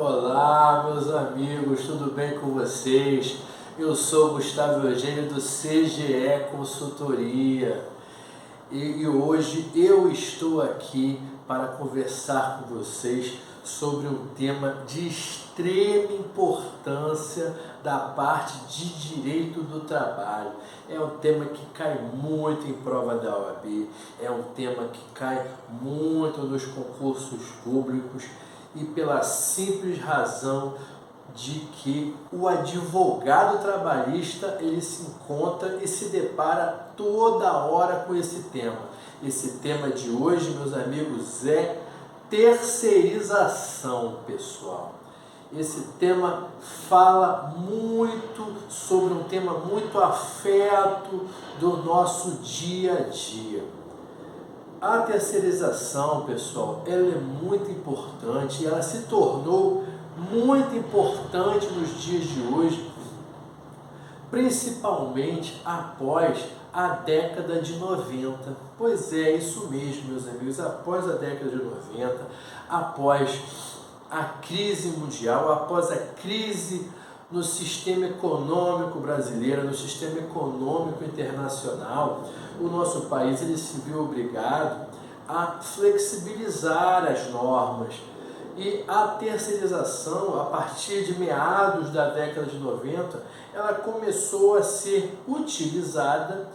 Olá, meus amigos, tudo bem com vocês? Eu sou Gustavo Eugênio do CGE Consultoria e hoje eu estou aqui para conversar com vocês sobre um tema de extrema importância da parte de direito do trabalho. É um tema que cai muito em prova da OAB, é um tema que cai muito nos concursos públicos e pela simples razão de que o advogado trabalhista ele se encontra e se depara toda hora com esse tema. Esse tema de hoje, meus amigos, é terceirização, pessoal. Esse tema fala muito sobre um tema muito afeto do nosso dia a dia. A terceirização, pessoal, ela é muito importante e ela se tornou muito importante nos dias de hoje, principalmente após a década de 90. Pois é, isso mesmo, meus amigos, após a década de 90, após a crise mundial, após a crise no sistema econômico brasileiro, no sistema econômico internacional, o nosso país ele se viu obrigado a flexibilizar as normas. E a terceirização, a partir de meados da década de 90, ela começou a ser utilizada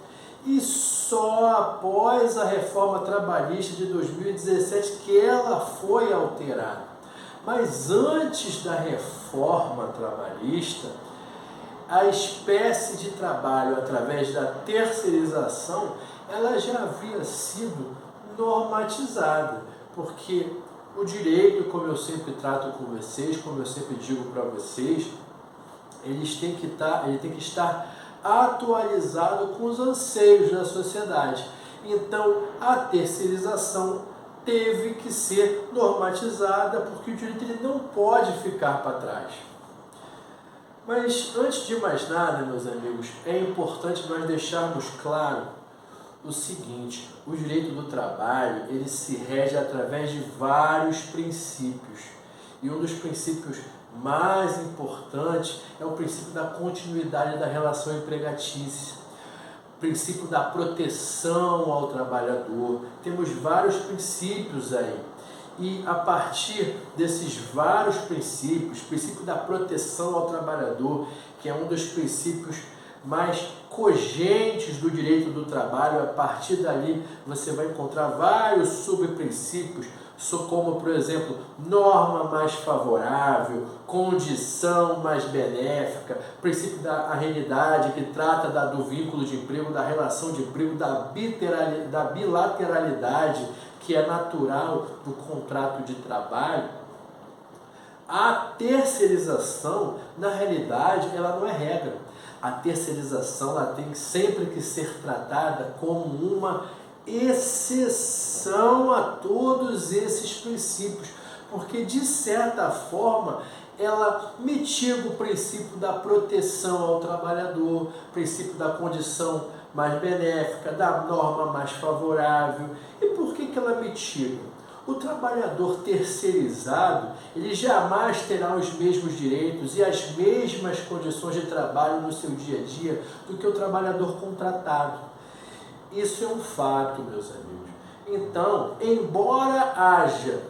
e só após a reforma trabalhista de 2017 que ela foi alterada. Mas antes da reforma trabalhista, a espécie de trabalho através da terceirização, ela já havia sido normatizada, porque o direito, como eu sempre trato com vocês, como eu sempre digo para vocês, ele tem que estar atualizado com os anseios da sociedade. Então, a terceirização teve que ser normatizada, porque o direito ele não pode ficar para trás. Mas, antes de mais nada, meus amigos, é importante nós deixarmos claro o seguinte: o direito do trabalho ele se rege através de vários princípios, e um dos princípios mais importantes é o princípio da continuidade da relação empregatícia, o princípio da proteção ao trabalhador. Temos vários princípios aí, e a partir desses vários princípios, o princípio da proteção ao trabalhador, que é um dos princípios mais cogentes do direito do trabalho, a partir dali você vai encontrar vários subprincípios, como, por exemplo, norma mais favorável, condição mais benéfica, princípio da arenidade, que trata do vínculo de emprego, da relação de emprego, da bilateralidade, que é natural do contrato de trabalho. A terceirização, na realidade, ela não é regra. A terceirização ela tem sempre que ser tratada como uma exceção a todos esses princípios, porque de certa forma ela mitiga o princípio da proteção ao trabalhador, princípio da condição mais benéfica, da norma mais favorável. E por que ela mitiga? O trabalhador terceirizado, ele jamais terá os mesmos direitos e as mesmas condições de trabalho no seu dia a dia do que o trabalhador contratado. Isso é um fato, meus amigos. Então, embora haja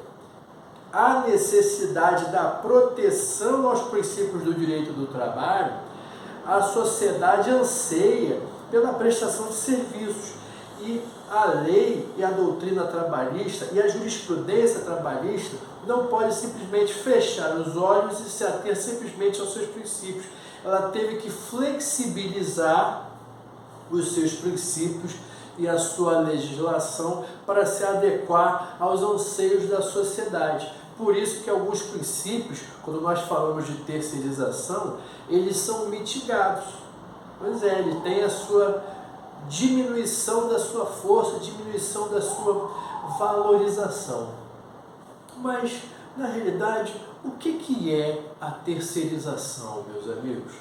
a necessidade da proteção aos princípios do direito do trabalho, a sociedade anseia pela prestação de serviços. E a lei e a doutrina trabalhista e a jurisprudência trabalhista não pode simplesmente fechar os olhos e se ater simplesmente aos seus princípios. Ela teve que flexibilizar os seus princípios e a sua legislação para se adequar aos anseios da sociedade. Por isso que alguns princípios, quando nós falamos de terceirização, eles são mitigados. Pois é, ele tem a sua diminuição da sua força, diminuição da sua valorização. Mas, na realidade, o que é a terceirização, meus amigos?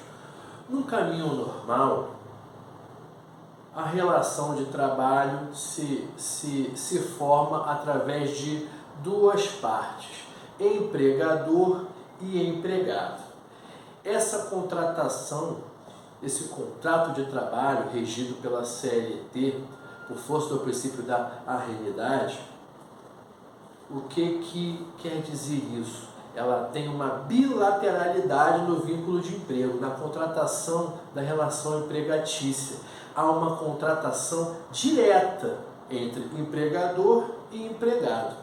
Num caminho normal, a relação de trabalho se forma através de duas partes, empregador e empregado. Essa contratação, esse contrato de trabalho regido pela CLT, por força do princípio da arrenidade, o que quer dizer isso? Ela tem uma bilateralidade no vínculo de emprego, na contratação da relação empregatícia. Há uma contratação direta entre empregador e empregado.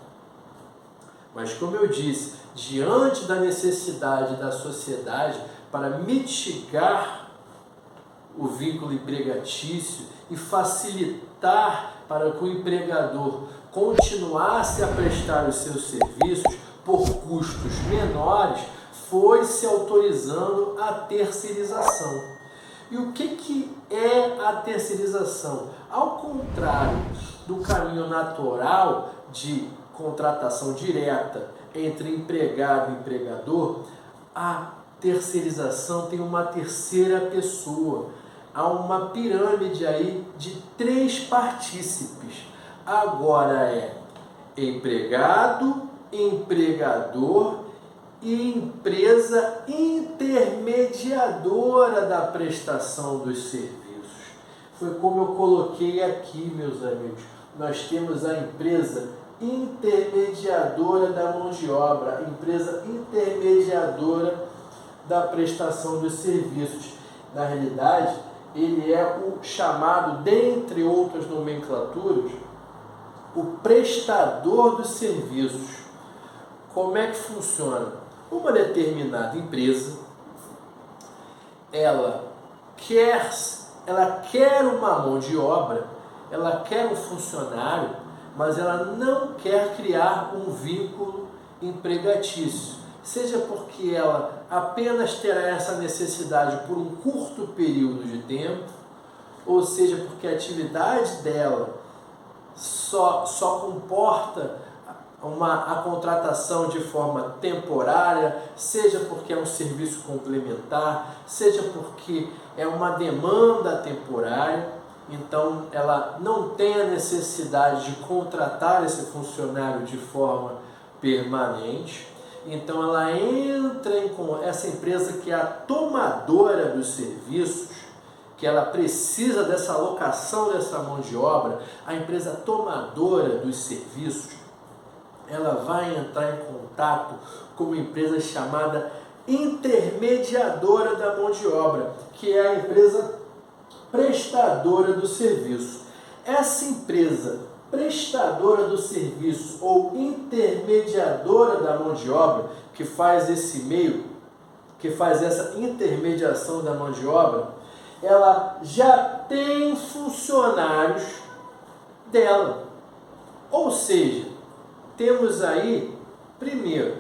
Mas, como eu disse, diante da necessidade da sociedade para mitigar o vínculo empregatício e facilitar para que o empregador continuasse a prestar os seus serviços por custos menores, foi se autorizando a terceirização. E o que é a terceirização? Ao contrário do caminho natural de contratação direta entre empregado e empregador, a terceirização tem uma terceira pessoa. Há uma pirâmide aí de 3 partícipes. Agora é empregado, empregador e empresa intermediadora da prestação dos serviços. Foi como eu coloquei aqui, meus amigos. Nós temos a empresa intermediadora da mão de obra, a empresa intermediadora da prestação dos serviços. Na realidade, ele é o chamado, dentre outras nomenclaturas, o prestador dos serviços. Como é que funciona? Uma determinada empresa, ela quer uma mão de obra, ela quer um funcionário, mas ela não quer criar um vínculo empregatício. Seja porque ela apenas terá essa necessidade por um curto período de tempo, ou seja porque a atividade dela só comporta a contratação de forma temporária, seja porque é um serviço complementar, seja porque é uma demanda temporária, então ela não tem a necessidade de contratar esse funcionário de forma permanente. Então ela entra com essa empresa que é a tomadora dos serviços, que ela precisa dessa alocação dessa mão de obra, a empresa tomadora dos serviços, ela vai entrar em contato com uma empresa chamada intermediadora da mão de obra, que é a empresa prestadora do serviço. Essa empresa prestadora do serviço ou intermediadora da mão de obra, que faz esse meio, que faz essa intermediação da mão de obra, ela já tem funcionários dela. Ou seja, temos aí, primeiro,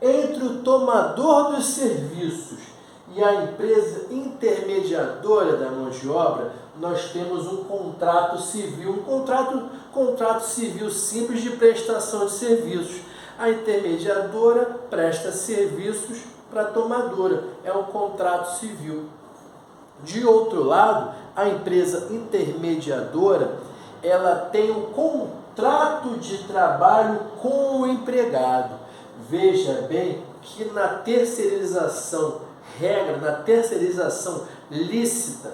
entre o tomador dos serviços e a empresa intermediadora da mão de obra, nós temos um contrato civil, contrato civil simples de prestação de serviços. A intermediadora presta serviços para a tomadora, é um contrato civil. De outro lado, a empresa intermediadora, ela tem um contrato de trabalho com o empregado. Veja bem que na terceirização na terceirização lícita,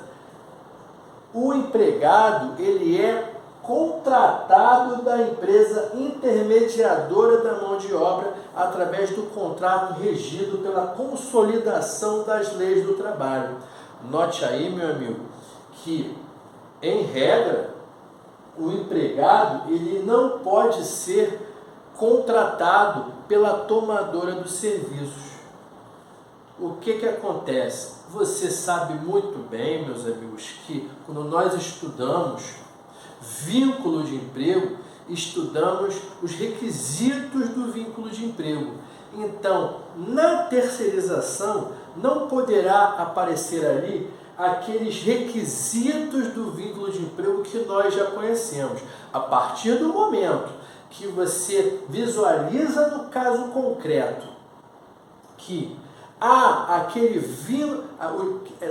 o empregado ele é contratado da empresa intermediadora da mão de obra através do contrato regido pela consolidação das leis do trabalho. Note aí, meu amigo, que em regra o empregado ele não pode ser contratado pela tomadora dos serviços. O que acontece? Você sabe muito bem, meus amigos, que quando nós estudamos vínculo de emprego, estudamos os requisitos do vínculo de emprego. Então, na terceirização, não poderá aparecer ali aqueles requisitos do vínculo de emprego que nós já conhecemos. A partir do momento que você visualiza no caso concreto que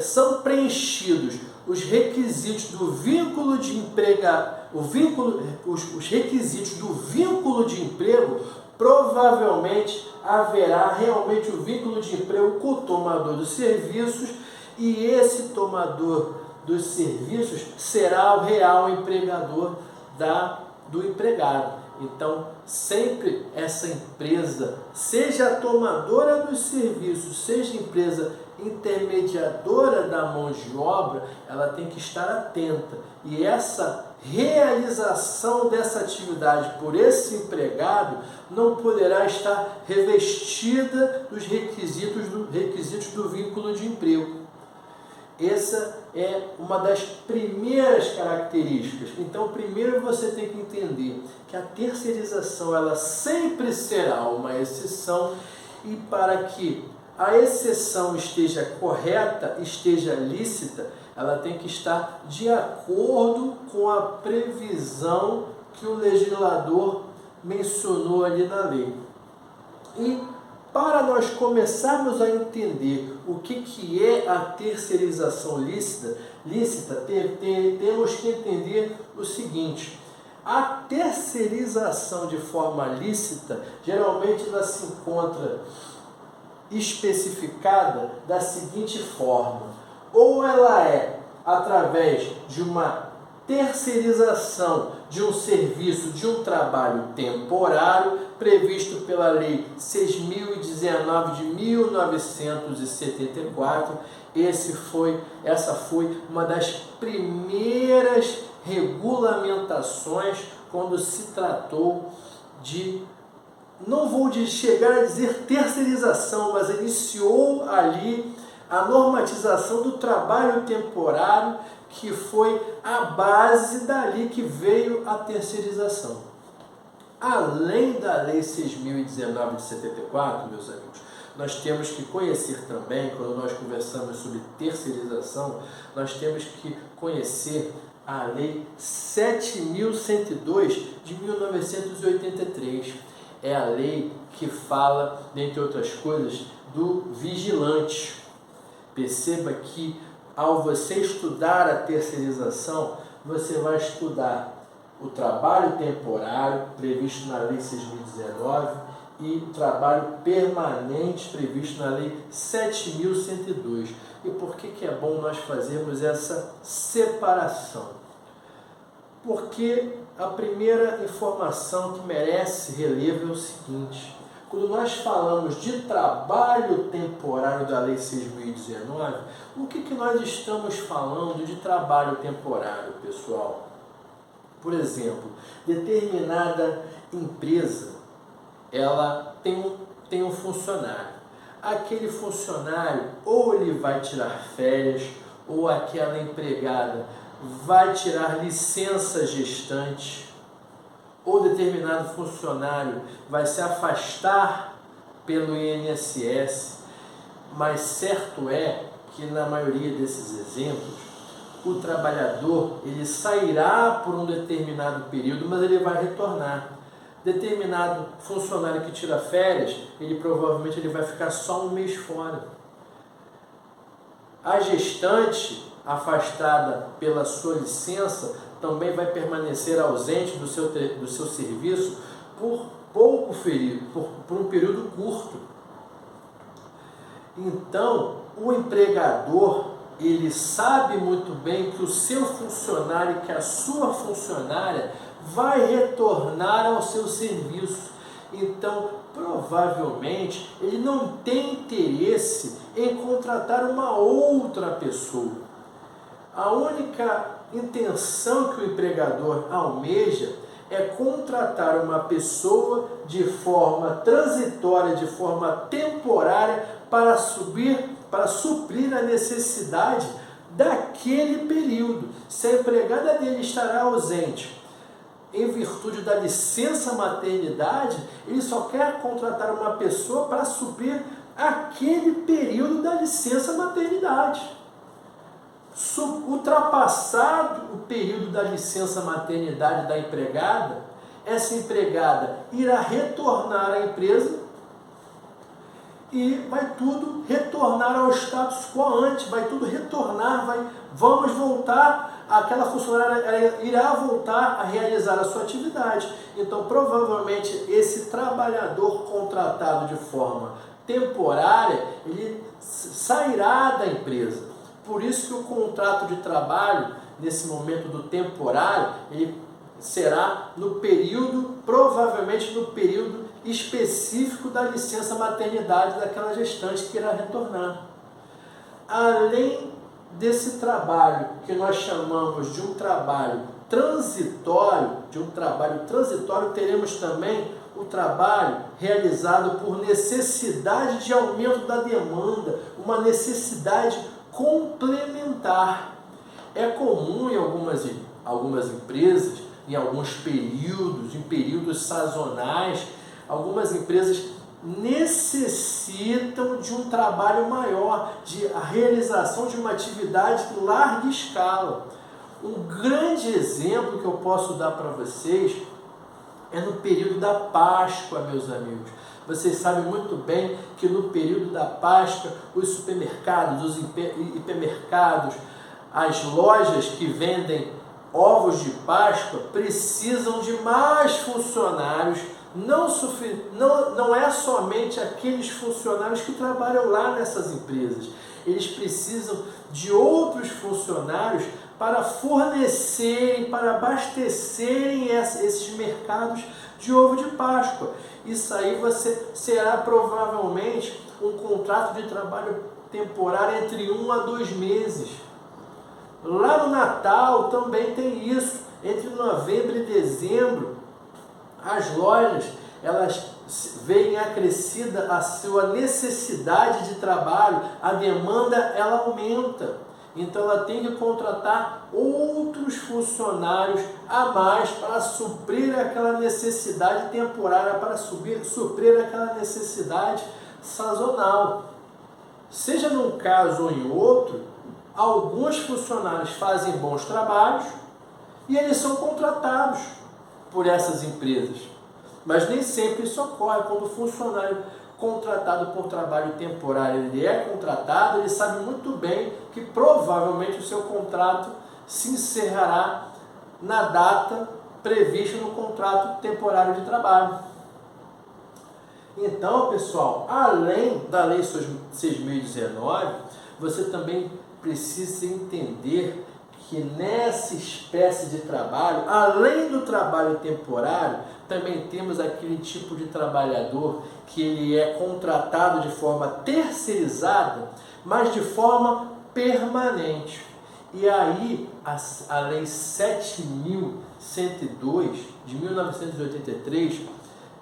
são preenchidos os requisitos do vínculo de emprego, os requisitos do vínculo de emprego, provavelmente haverá realmente o vínculo de emprego com o tomador dos serviços, e esse tomador dos serviços será o real empregador do empregado. Então, sempre essa empresa, seja a tomadora dos serviços, seja a empresa intermediadora da mão de obra, ela tem que estar atenta. E essa realização dessa atividade por esse empregado não poderá estar revestida dos requisitos do vínculo de emprego. Essa é uma das primeiras características. Então, primeiro você tem que entender que a terceirização ela sempre será uma exceção, e para que a exceção esteja correta, esteja lícita, ela tem que estar de acordo com a previsão que o legislador mencionou ali na lei. E para nós começarmos a entender o que é a terceirização lícita, temos que entender o seguinte: a terceirização de forma lícita, geralmente ela se encontra especificada da seguinte forma: ou ela é através de uma terceirização de um serviço, de um trabalho temporário, previsto pela Lei 6.019 de 1974. Essa foi uma das primeiras regulamentações quando se tratou de, não vou chegar a dizer terceirização, mas iniciou ali a normatização do trabalho temporário, que foi a base dali que veio a terceirização. Além da Lei 6.019 de 74, meus amigos, nós temos que conhecer também, quando nós conversamos sobre terceirização, nós temos que conhecer a Lei 7.102 de 1983. É a lei que fala, dentre outras coisas, do vigilante. Perceba que, ao você estudar a terceirização, você vai estudar o trabalho temporário, previsto na Lei 6.019, e o trabalho permanente, previsto na Lei 7.102. E por que é bom nós fazermos essa separação? Porque a primeira informação que merece relevo é o seguinte: quando nós falamos de trabalho temporário da Lei 6.019, o que nós estamos falando de trabalho temporário, pessoal? Por exemplo, determinada empresa, ela tem um funcionário. Aquele funcionário, ou ele vai tirar férias, ou aquela empregada vai tirar licença gestante, ou determinado funcionário vai se afastar pelo INSS, mas certo é que na maioria desses exemplos, o trabalhador ele sairá por um determinado período, mas ele vai retornar. Determinado funcionário que tira férias, ele provavelmente vai ficar só um mês fora. A gestante, afastada pela sua licença, também vai permanecer ausente do seu serviço por por um período curto. Então, o empregador, ele sabe muito bem que o seu funcionário, que a sua funcionária vai retornar ao seu serviço. Então, provavelmente, ele não tem interesse em contratar uma outra pessoa. A única intenção que o empregador almeja é contratar uma pessoa de forma transitória, de forma temporária, para suprir a necessidade daquele período. Se a empregada dele estará ausente em virtude da licença maternidade, ele só quer contratar uma pessoa para suprir aquele período da licença maternidade. Ultrapassado o período da licença maternidade da empregada, essa empregada irá retornar à empresa e vai tudo retornar ao status quo ante, vai tudo retornar, vamos voltar aquela funcionária ela irá voltar a realizar a sua atividade. Então, provavelmente, esse trabalhador contratado de forma temporária, ele sairá da empresa. Por isso que o contrato de trabalho, nesse momento do temporário, ele será no período, provavelmente no período específico da licença maternidade daquela gestante que irá retornar. Além desse trabalho que nós chamamos de um trabalho transitório, teremos também o trabalho realizado por necessidade de aumento da demanda, uma necessidade complementar. É comum em algumas empresas, em alguns períodos, em períodos sazonais, algumas empresas necessitam de um trabalho maior, de a realização de uma atividade em larga escala. Um grande exemplo que eu posso dar para vocês é no período da Páscoa, meus amigos. Vocês sabem muito bem que no período da Páscoa, os supermercados, os hipermercados, as lojas que vendem ovos de Páscoa precisam de mais funcionários. Não é somente aqueles funcionários que trabalham lá nessas empresas. Eles precisam de outros funcionários para fornecerem, para abastecerem esses mercados de ovo de Páscoa. Isso aí será provavelmente um contrato de trabalho temporário entre 1 a 2 meses. Lá no Natal também tem isso. Entre novembro e dezembro, as lojas, elas veem acrescida a sua necessidade de trabalho, a demanda ela aumenta. Então ela tem que contratar outros funcionários a mais para suprir aquela necessidade temporária, para suprir aquela necessidade sazonal. Seja num caso ou em outro, alguns funcionários fazem bons trabalhos e eles são contratados por essas empresas. Mas nem sempre isso ocorre. Quando o funcionário contratado por trabalho temporário ele é contratado, ele sabe muito bem que provavelmente o seu contrato se encerrará na data prevista no contrato temporário de trabalho. Então, pessoal, além da Lei 6.019, você também precisa entender que nessa espécie de trabalho, além do trabalho temporário, também temos aquele tipo de trabalhador que ele é contratado de forma terceirizada, mas de forma permanente. E aí, a Lei 7.102 de 1983,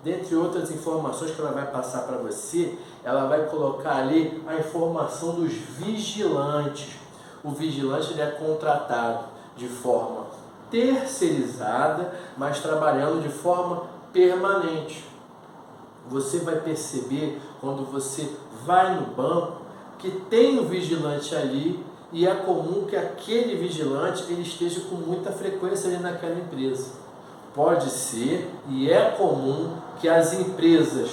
dentre outras informações que ela vai passar para você, ela vai colocar ali a informação dos vigilantes. O vigilante ele é contratado de forma terceirizada, mas trabalhando de forma permanente. Você vai perceber quando você vai no banco que tem um vigilante ali e é comum que aquele vigilante ele esteja com muita frequência ali naquela empresa. Pode ser e é comum que as empresas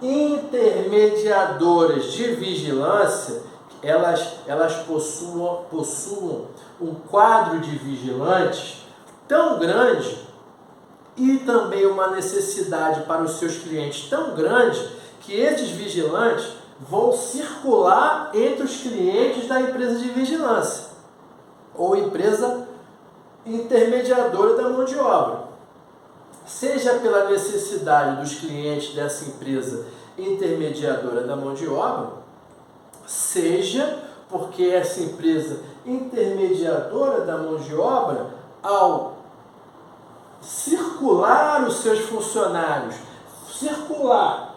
intermediadoras de vigilância elas possuam um quadro de vigilantes tão grande e também uma necessidade para os seus clientes tão grande que esses vigilantes vão circular entre os clientes da empresa de vigilância ou empresa intermediadora da mão de obra. Seja pela necessidade dos clientes dessa empresa intermediadora da mão de obra, seja porque essa empresa intermediadora da mão de obra, ao circular os seus funcionários, circular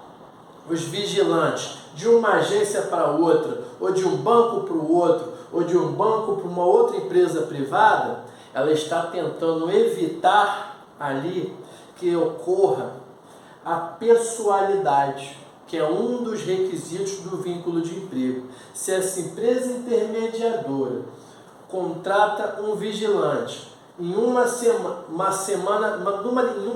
os vigilantes de uma agência para outra, ou de um banco para o outro, ou de um banco para uma outra empresa privada, ela está tentando evitar ali que ocorra a pessoalidade, que é um dos requisitos do vínculo de emprego. Se essa empresa intermediadora contrata um vigilante em uma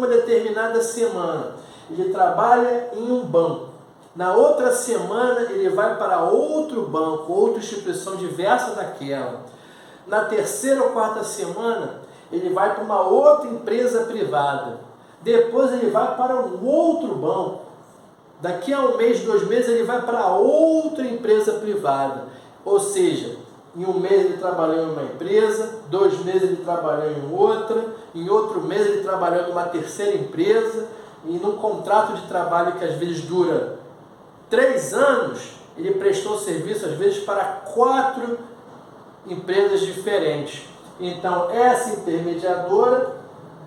determinada semana, ele trabalha em um banco, na outra semana ele vai para outro banco, outra instituição diversa daquela. Na terceira ou quarta semana, ele vai para uma outra empresa privada. Depois ele vai para um outro banco. Daqui a 1 mês, 2 meses, ele vai para outra empresa privada. Ou seja, em 1 mês ele trabalhou em uma empresa, 2 meses ele trabalhou em outra, em outro mês ele trabalhou em uma terceira empresa, e num contrato de trabalho que às vezes dura 3 anos, ele prestou serviço às vezes para 4 empresas diferentes. Então, essa intermediadora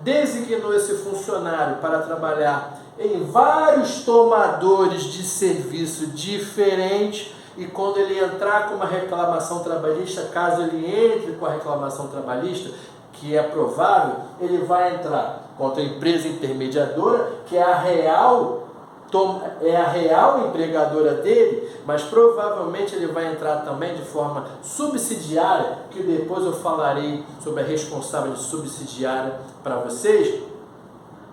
designou esse funcionário para trabalhar em vários tomadores de serviço diferentes, e quando ele entrar com uma reclamação trabalhista, caso ele entre com a reclamação trabalhista, que é provável, ele vai entrar contra a empresa intermediadora, que é a real empregadora dele, mas provavelmente ele vai entrar também de forma subsidiária, que depois eu falarei sobre a responsável subsidiária para vocês.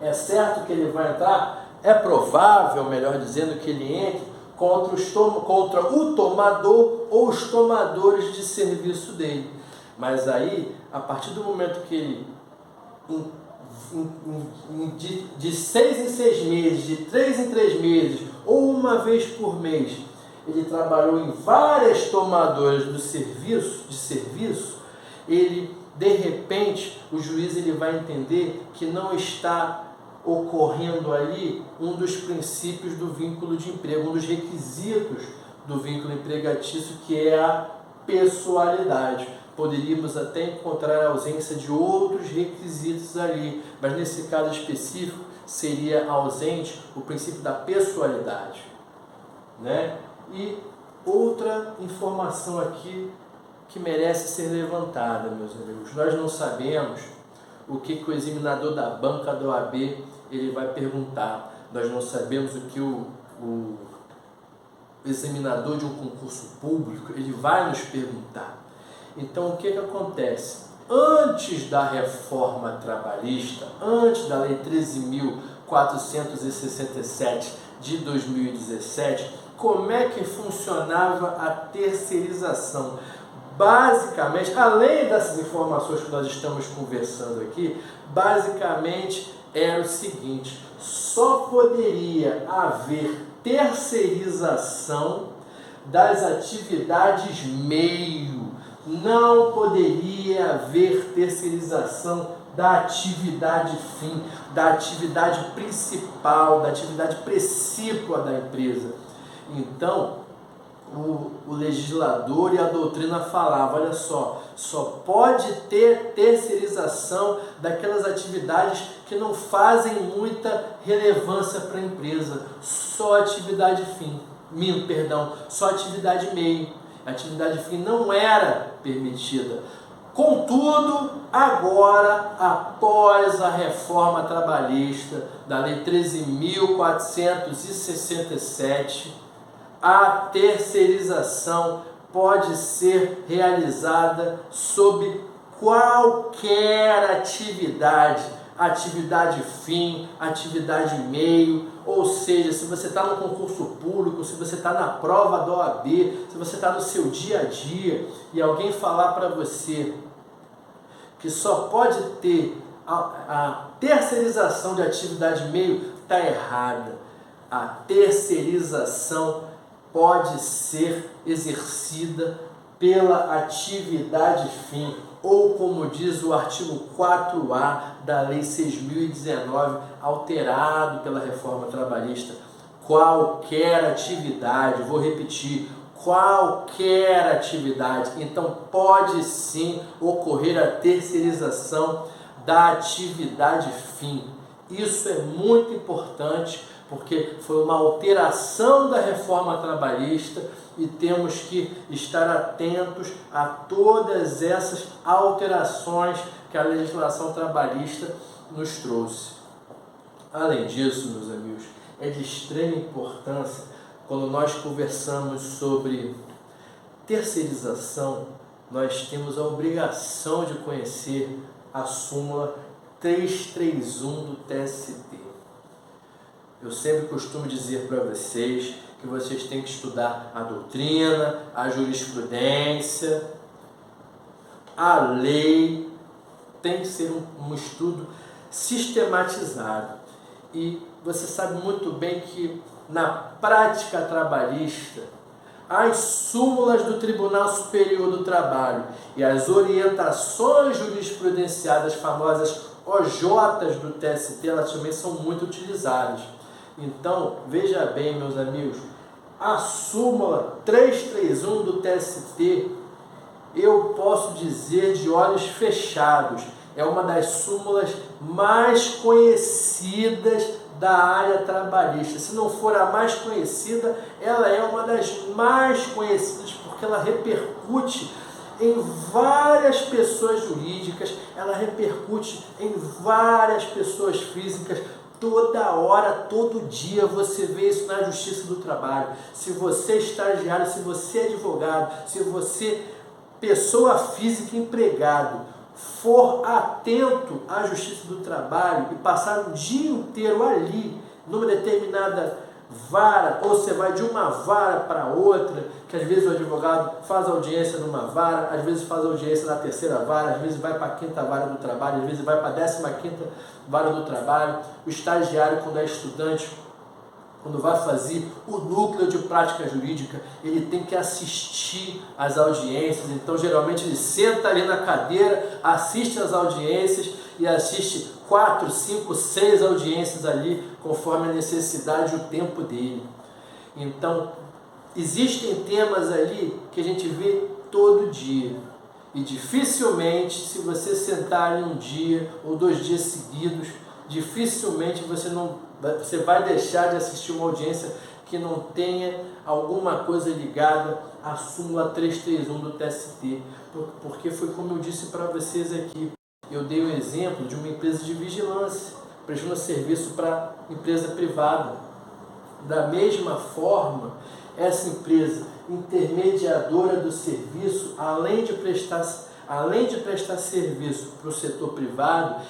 É certo que ele vai entrar, é provável, melhor dizendo, que ele entre contra o tomador ou os tomadores de serviço dele. Mas aí, a partir do momento que ele, de 6 em 6 meses, de 3 em 3 meses, ou uma vez por mês, ele trabalhou em várias tomadoras de serviço, ele, de repente, o juiz ele vai entender que não está ocorrendo ali um dos princípios do vínculo de emprego, um dos requisitos do vínculo empregatício, que é a pessoalidade. Poderíamos até encontrar a ausência de outros requisitos ali, mas nesse caso específico seria ausente o princípio da pessoalidade, né? E outra informação aqui que merece ser levantada, meus amigos, nós não sabemos o que o examinador da banca da OAB ele vai perguntar. Nós não sabemos o que o examinador de um concurso público ele vai nos perguntar. Então, o que acontece? Antes da reforma trabalhista, antes da Lei 13.467 de 2017, como é que funcionava a terceirização? Basicamente, além dessas informações que nós estamos conversando aqui, basicamente era o seguinte: só poderia haver terceirização das atividades meio, não poderia haver terceirização da atividade fim, da atividade principal, da atividade precípua da empresa. Então, o legislador e a doutrina falavam, olha só pode ter terceirização daquelas atividades que não fazem muita relevância para a empresa, só atividade fim, só atividade meio. A atividade fim não era permitida. Contudo, agora, após a reforma trabalhista da Lei 13.467, a terceirização pode ser realizada sob qualquer atividade, atividade fim, atividade meio, ou seja, se você está no concurso público, se você está na prova da OAB, se você está no seu dia a dia e alguém falar para você que só pode ter a terceirização de atividade meio, está errada. A terceirização pode ser exercida pela atividade fim, ou como diz o artigo 4A da Lei 6.019, alterado pela reforma trabalhista, qualquer atividade, vou repetir, qualquer atividade. Então pode sim ocorrer a terceirização da atividade fim. Isso é muito importante, porque foi uma alteração da reforma trabalhista e temos que estar atentos a todas essas alterações que a legislação trabalhista nos trouxe. Além disso, meus amigos, é de extrema importância quando nós conversamos sobre terceirização, nós temos a obrigação de conhecer a súmula 331 do TST. Eu sempre costumo dizer para vocês que vocês têm que estudar a doutrina, a jurisprudência, a lei tem que ser um estudo sistematizado. E você sabe muito bem que na prática trabalhista, as súmulas do Tribunal Superior do Trabalho e as orientações jurisprudenciadas, famosas OJs do TST, elas também são muito utilizadas. Então, veja bem, meus amigos, a súmula 331 do TST, eu posso dizer de olhos fechados, é uma das súmulas mais conhecidas da área trabalhista. Se não for a mais conhecida, ela é uma das mais conhecidas porque ela repercute em várias pessoas jurídicas, ela repercute em várias pessoas físicas. Toda hora, todo dia você vê isso na Justiça do Trabalho. Se você é estagiário, se você é advogado, se você, pessoa física, empregado, for atento à Justiça do Trabalho e passar um dia inteiro ali, numa determinada vara, ou você vai de uma vara para outra, que às vezes o advogado faz audiência numa vara, às vezes faz audiência na terceira vara, às vezes vai para a quinta vara do trabalho, às vezes vai para a 15ª vara do trabalho. O estagiário, quando é estudante, quando vai fazer o núcleo de prática jurídica, ele tem que assistir às audiências. Então, geralmente, ele senta ali na cadeira, assiste às audiências e assiste 4, 5, 6 audiências ali, conforme a necessidade e o tempo dele. Então, existem temas ali que a gente vê todo dia. E dificilmente, se você sentar ali um dia ou 2 dias seguidos, dificilmente você vai deixar de assistir uma audiência que não tenha alguma coisa ligada à súmula 331 do TST. Porque foi como eu disse para vocês aqui, eu dei um exemplo de uma empresa de vigilância, prestando serviço para empresa privada. Da mesma forma, essa empresa intermediadora do serviço, além de prestar serviço para o setor privado,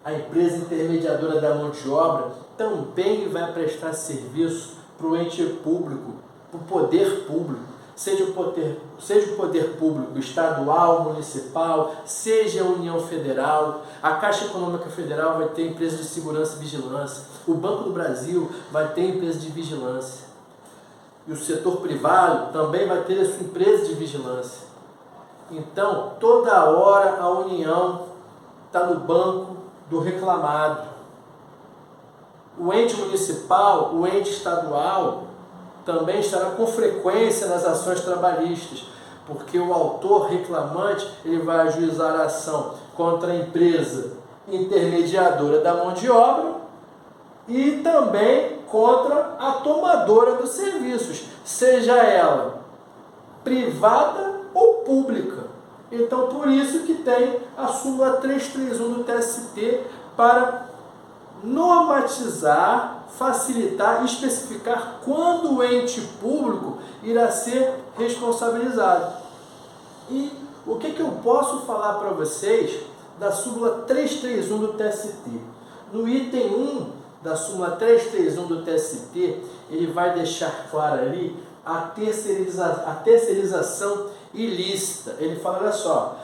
a empresa intermediadora da mão de obra também vai prestar serviço para o ente público, para o poder público, seja o poder público estadual, municipal, seja a União Federal. A Caixa Econômica Federal vai ter empresa de segurança e vigilância, o Banco do Brasil vai ter empresa de vigilância, e o setor privado também vai ter a sua empresa de vigilância. Então, toda hora a União está no banco do reclamado. O ente municipal, o ente estadual também estará com frequência nas ações trabalhistas, porque o autor reclamante ele vai ajuizar a ação contra a empresa intermediadora da mão de obra e também contra a tomadora dos serviços, seja ela privada ou pública. Então, por isso que tem a súmula 331 do TST para normatizar, facilitar e especificar quando o ente público irá ser responsabilizado. E o que eu posso falar para vocês da súmula 331 do TST? No item 1 da súmula 331 do TST, ele vai deixar claro ali a terceirização ilícita. Ele fala, olha só,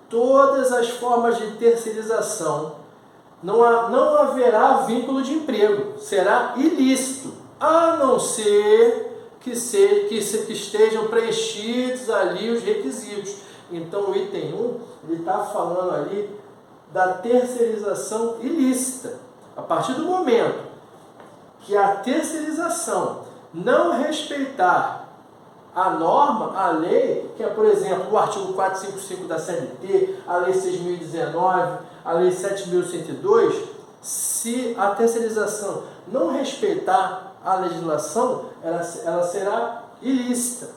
todas as formas de terceirização, não haverá vínculo de emprego, será ilícito, a não ser que estejam preenchidos ali os requisitos. Então o item 1, ele está falando ali da terceirização ilícita. A partir do momento que a terceirização não respeitar a norma, a lei, que é, por exemplo, o artigo 455 da CLT, a lei 6.019, a lei 7.102, se a terceirização não respeitar a legislação, ela será ilícita.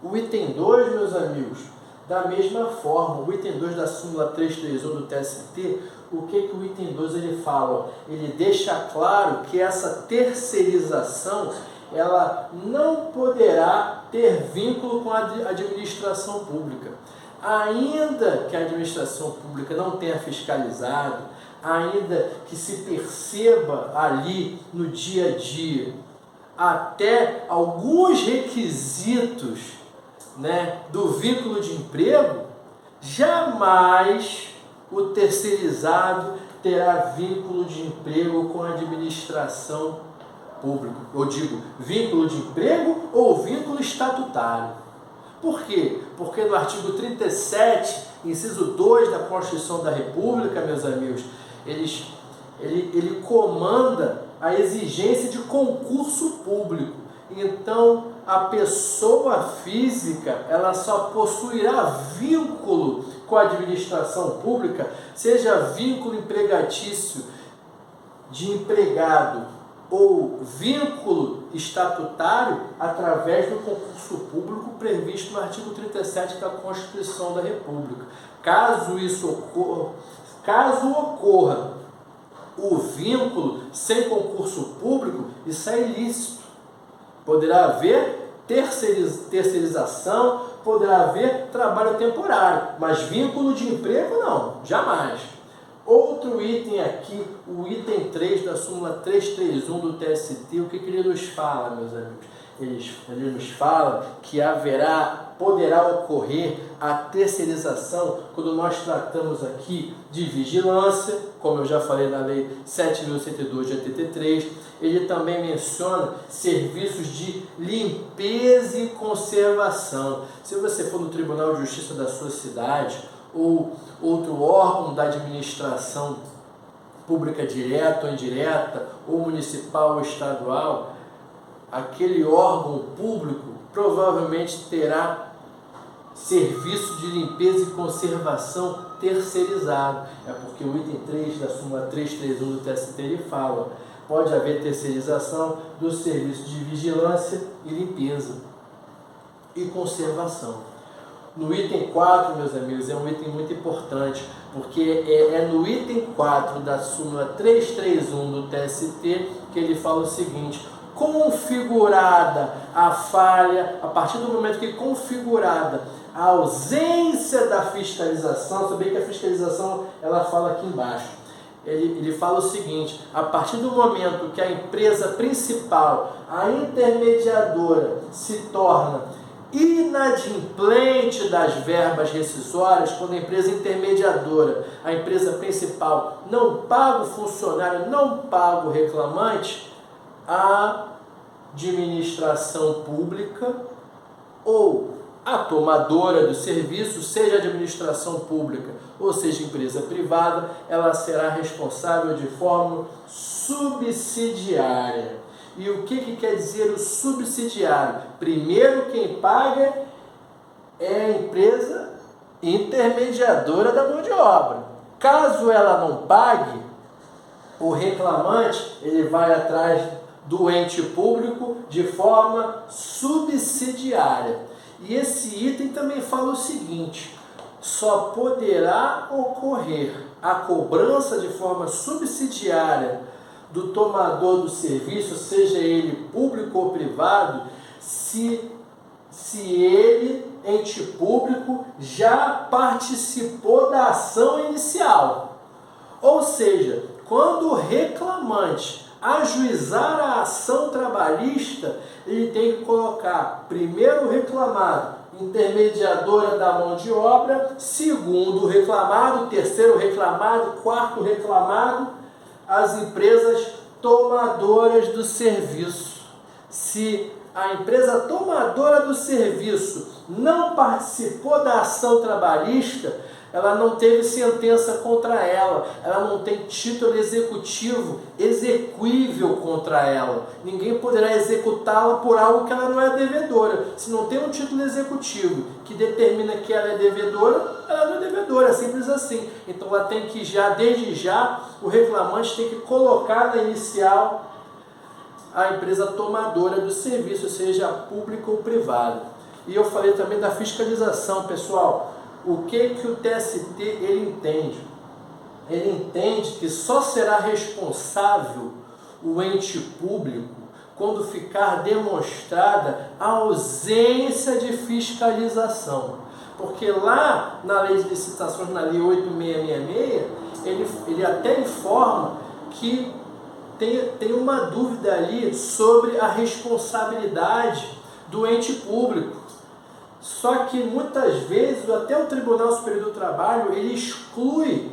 O item 2, meus amigos, da mesma forma, o item 2 da súmula 331 do TST, o que o item 2 ele fala? Ele deixa claro que essa terceirização ela não poderá ter vínculo com a administração pública. Ainda que a administração pública não tenha fiscalizado, ainda que se perceba ali no dia a dia, até alguns requisitos, do vínculo de emprego, jamais o terceirizado terá vínculo de emprego com a administração pública. Eu digo, vínculo de emprego ou vínculo estatutário. Por quê? Porque no artigo 37, inciso 2 da Constituição da República, meus amigos, ele comanda a exigência de concurso público. Então, a pessoa física, ela só possuirá vínculo com a administração pública, seja vínculo empregatício de empregado ou vínculo estatutário, através do concurso público previsto no artigo 37 da Constituição da República. Caso ocorra o vínculo sem concurso público, isso é ilícito. Poderá haver terceirização, poderá haver trabalho temporário, mas vínculo de emprego não, jamais. Outro item aqui, o item 3 da súmula 331 do TST, o que ele nos fala, meus amigos? Ele nos fala que poderá ocorrer a terceirização quando nós tratamos aqui de vigilância, como eu já falei na Lei 7.102 de 83. Ele também menciona serviços de limpeza e conservação. Se você for no Tribunal de Justiça da sua cidade ou outro órgão da administração pública direta ou indireta, ou municipal ou estadual, aquele órgão público provavelmente terá serviço de limpeza e conservação terceirizado. É porque o item 3 da súmula 331 do TST ele fala: pode haver terceirização do serviço de vigilância e limpeza e conservação. No item 4, meus amigos, é um item muito importante, porque é no item 4 da súmula 331 do TST que ele fala o seguinte: configurada a falha, a partir do momento que configurada a ausência da fiscalização, sabia que a fiscalização, ela fala aqui embaixo, ele fala o seguinte: a partir do momento que a empresa principal, a intermediadora, se torna inadimplente das verbas rescisórias, quando a empresa intermediadora, a empresa principal, não paga o funcionário, não paga o reclamante, a administração pública ou a tomadora do serviço, seja administração pública ou seja empresa privada, ela será responsável de forma subsidiária. E o que quer dizer o subsidiário? Primeiro, quem paga é a empresa intermediadora da mão de obra. Caso ela não pague, o reclamante ele vai atrás do ente público de forma subsidiária. E esse item também fala o seguinte: só poderá ocorrer a cobrança de forma subsidiária do tomador do serviço, seja ele público ou privado, se ele, ente público, já participou da ação inicial. Ou seja, quando o reclamante ajuizar a ação trabalhista, ele tem que colocar primeiro o reclamado, intermediadora da mão de obra, segundo o reclamado, terceiro reclamado, quarto reclamado, as empresas tomadoras do serviço. Se a empresa tomadora do serviço não participou da ação trabalhista, ela não teve sentença contra ela, ela não tem título executivo exequível contra ela. Ninguém poderá executá-la por algo que ela não é devedora. Se não tem um título executivo que determina que ela é devedora, ela não é devedora, é simples assim. Então ela tem que desde já, o reclamante tem que colocar na inicial a empresa tomadora do serviço, seja pública ou privada. E eu falei também da fiscalização, pessoal. O que o TST ele entende? Ele entende que só será responsável o ente público quando ficar demonstrada a ausência de fiscalização. Porque lá na Lei de Licitações, na Lei 8666, ele até informa que tem uma dúvida ali sobre a responsabilidade do ente público. Só que muitas vezes até o Tribunal Superior do Trabalho ele exclui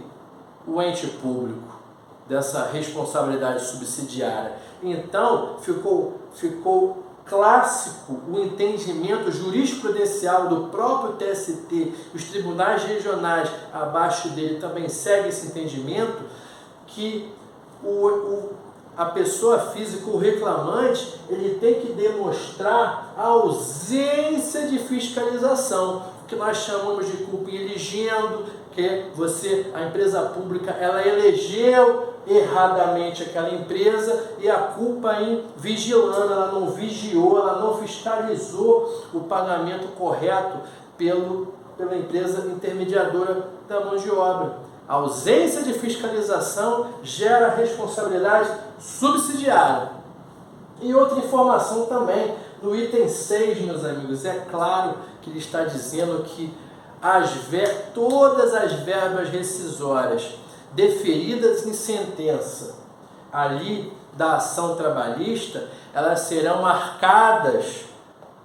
o ente público dessa responsabilidade subsidiária. Então ficou clássico o entendimento jurisprudencial do próprio TST, os tribunais regionais abaixo dele também seguem esse entendimento, que a pessoa física, o reclamante, ele tem que demonstrar a ausência de fiscalização, o que nós chamamos de culpa em elegendo, que a empresa pública, ela elegeu erradamente aquela empresa e a culpa em vigilando, ela não vigiou, ela não fiscalizou o pagamento correto pela empresa intermediadora da mão de obra. A ausência de fiscalização gera responsabilidade subsidiária. E outra informação também, no item 6, meus amigos, é claro que ele está dizendo que todas as verbas rescisórias deferidas em sentença ali da ação trabalhista, elas serão marcadas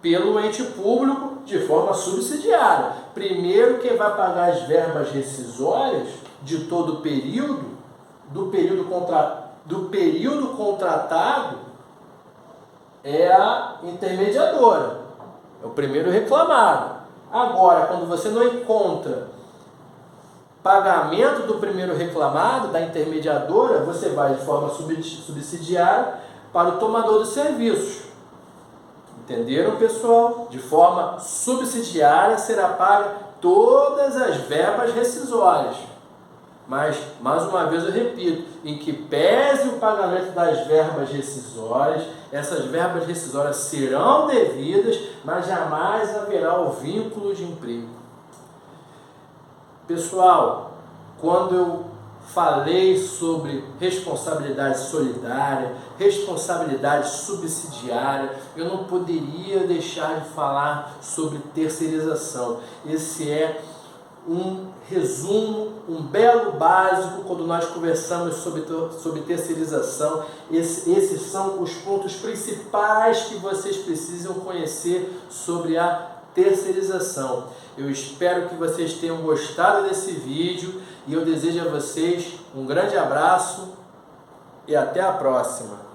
pelo ente público de forma subsidiária. Primeiro, quem vai pagar as verbas rescisórias de todo o período, do período contratado, é a intermediadora, é o primeiro reclamado. Agora, quando você não encontra pagamento do primeiro reclamado, da intermediadora, você vai de forma subsidiária para o tomador dos serviços. Entenderam, pessoal? De forma subsidiária será paga todas as verbas rescisórias. Mas, mais uma vez eu repito, em que pese o pagamento das verbas rescisórias, essas verbas rescisórias serão devidas, mas jamais haverá o vínculo de emprego. Pessoal, quando eu falei sobre responsabilidade solidária, responsabilidade subsidiária, eu não poderia deixar de falar sobre terceirização. Esse é um resumo, um belo básico quando nós conversamos sobre terceirização. Esses são os pontos principais que vocês precisam conhecer sobre a terceirização. Eu espero que vocês tenham gostado desse vídeo e eu desejo a vocês um grande abraço e até a próxima.